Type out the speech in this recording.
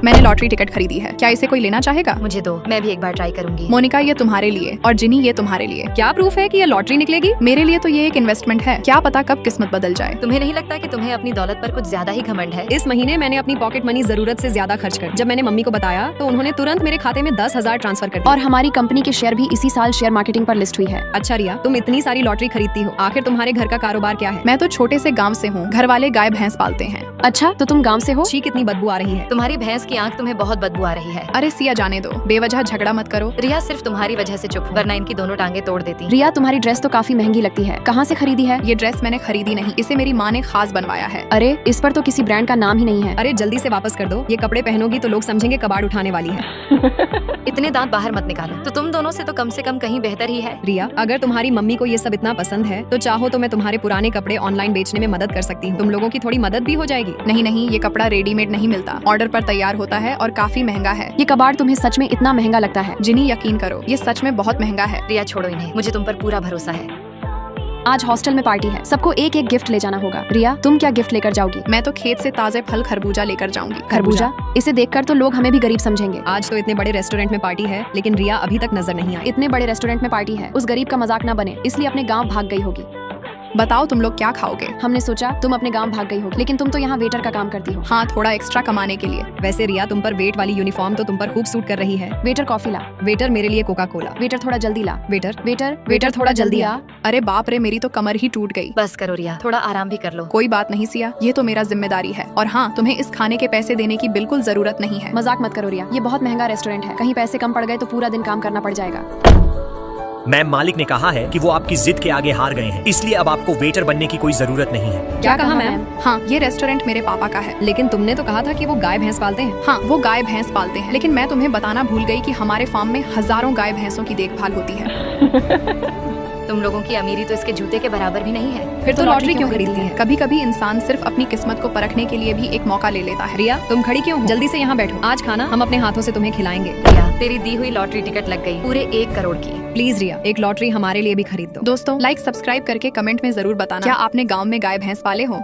मैंने lottery ticket खरीदी है, क्या इसे कोई लेना चाहेगा? मुझे दो, मैं भी एक बार ट्राई करूंगी। मोनिका ये तुम्हारे लिए और जिनी ये तुम्हारे लिए। क्या प्रूफ है कि ये लॉटरी निकलेगी? मेरे लिए तो ये एक इन्वेस्टमेंट है, क्या पता कब किस्मत बदल जाए। तुम्हें नहीं लगता कि तुम्हें अपनी दौलत पर कुछ ज्यादा ही घमंड है? इस महीने मैंने अपनी पॉकेट मनी जरूरत से ज्यादा खर्च कर। जब मैंने मम्मी को बताया तो उन्होंने तुरंत मेरे खाते में 10,000 ट्रांसफर कर दिए। और हमारी कंपनी के शेयर भी इसी साल शेयर मार्केटिंग पर लिस्ट हुई है। अच्छा रिया, तुम इतनी सारी लॉटरी खरीदती हो, आखिर तुम्हारे घर का कारोबार क्या है? मैं तो छोटे से गांव से हूँ, घर वाले गाय भैंस पालते हैं। अच्छा, तो तुम गांव से हो? छी, कितनी बदबू आ रही है। तुम्हारी भैंस की आंख तुम्हें बहुत बदबू आ रही है। अरे सिया जाने दो, बेवजह झगड़ा मत करो। रिया सिर्फ तुम्हारी वजह से चुप हूँ, वरना इनकी दोनों टांगे तोड़ देती। रिया, तुम्हारी ड्रेस तो काफी महंगी लगती है, कहाँ से खरीदी है? ये ड्रेस मैंने खरीदी नहीं, इसे मेरी माँ ने खास बनवाया है। अरे इस पर तो किसी ब्रांड का नाम ही नहीं है। अरे जल्दी से वापस कर दो, ये कपड़े पहनोगी तो लोग समझेंगे कबाड़ उठाने वाली है। इतने दांत बाहर मत निकालो, तो तुम दोनों से तो कम से कम कहीं बेहतर ही है। रिया, अगर तुम्हारी मम्मी को ये सब इतना पसंद है तो चाहो तो मैं तुम्हारे पुराने कपड़े ऑनलाइन बेचने में मदद कर सकती हूँ। तुम लोगों की थोड़ी मदद भी हो जाएगी। नहीं नहीं, ये कपड़ा रेडीमेड नहीं मिलता, ऑर्डर पर तैयार होता है और काफी महंगा है। ये कबाड़ तुम्हें सच में इतना महंगा लगता है? जिनी यकीन करो, ये सच में बहुत महंगा है। रिया छोड़ो इन्हें, मुझे तुम पर पूरा भरोसा है। आज हॉस्टल में पार्टी है, सबको एक एक गिफ्ट ले जाना होगा। रिया, तुम क्या गिफ्ट लेकर जाओगी? मैं तो खेत से ताजे फल खरबूजा लेकर जाऊंगी। खरबूजा? इसे देखकर तो लोग हमें भी गरीब समझेंगे। आज तो इतने बड़े रेस्टोरेंट में पार्टी है, लेकिन रिया अभी तक नजर नहीं आई। इतने बड़े रेस्टोरेंट में पार्टी है, उस गरीब का मजाक ना बने, इसलिए अपने गाँव भाग गई होगी। बताओ तुम लोग क्या खाओगे? हमने सोचा तुम अपने गाँव भाग गई होगी, लेकिन तुम तो यहाँ वेटर का काम करती हो। हाँ, थोड़ा एक्स्ट्रा कमाने के लिए। वैसे रिया, तुम पर वेट वाली यूनिफॉर्म तो तुम पर खूब सूट कर रही है। वेटर कॉफी ला। वेटर मेरे लिए कोका कोला। वेटर थोड़ा जल्दी ला। वेटर वेटर थोड़ा जल्दी आ। अरे बाप रे, मेरी तो कमर ही टूट गई। बस करो रिया, थोड़ा आराम भी कर लो। कोई बात नहीं सिया, ये तो मेरा जिम्मेदारी है। और हाँ, तुम्हें इस खाने के पैसे देने की बिल्कुल जरूरत नहीं है। मजाक मत करो रिया, ये बहुत महंगा रेस्टोरेंट है, कहीं पैसे कम पड़ गए तो पूरा दिन काम करना पड़ जाएगा। मैम, मालिक ने कहा है कि वो आपकी जिद के आगे हार गए हैं, इसलिए अब आपको वेटर बनने की कोई जरूरत नहीं है। क्या कहा मैम? हाँ, ये रेस्टोरेंट मेरे पापा का है। लेकिन तुमने तो कहा था कि वो गाय भैंस पालते हैं। हाँ, वो गाय भैंस पालते हैं, लेकिन मैं तुम्हें बताना भूल गई कि हमारे फार्म में हजारों गाय भैंसों की देखभाल होती है। तुम लोगों की अमीरी तो इसके जूते के बराबर भी नहीं है। फिर तो लॉटरी क्यों खरीदती है? कभी कभी इंसान सिर्फ अपनी किस्मत को परखने के लिए भी एक मौका ले लेता है। रिया, तुम खड़ी क्यों हो? जल्दी से यहाँ बैठो, आज खाना हम अपने हाथों से तुम्हें खिलाएंगे। रिया, तेरी दी हुई लॉटरी टिकट लग गई, पूरे 1 करोड़ की। प्लीज रिया, एक लॉटरी हमारे लिए भी खरीद दो। दोस्तों, लाइक सब्सक्राइब करके कमेंट में जरूर बताना, क्या आपने गाँव में गाय भैंस पाले हो।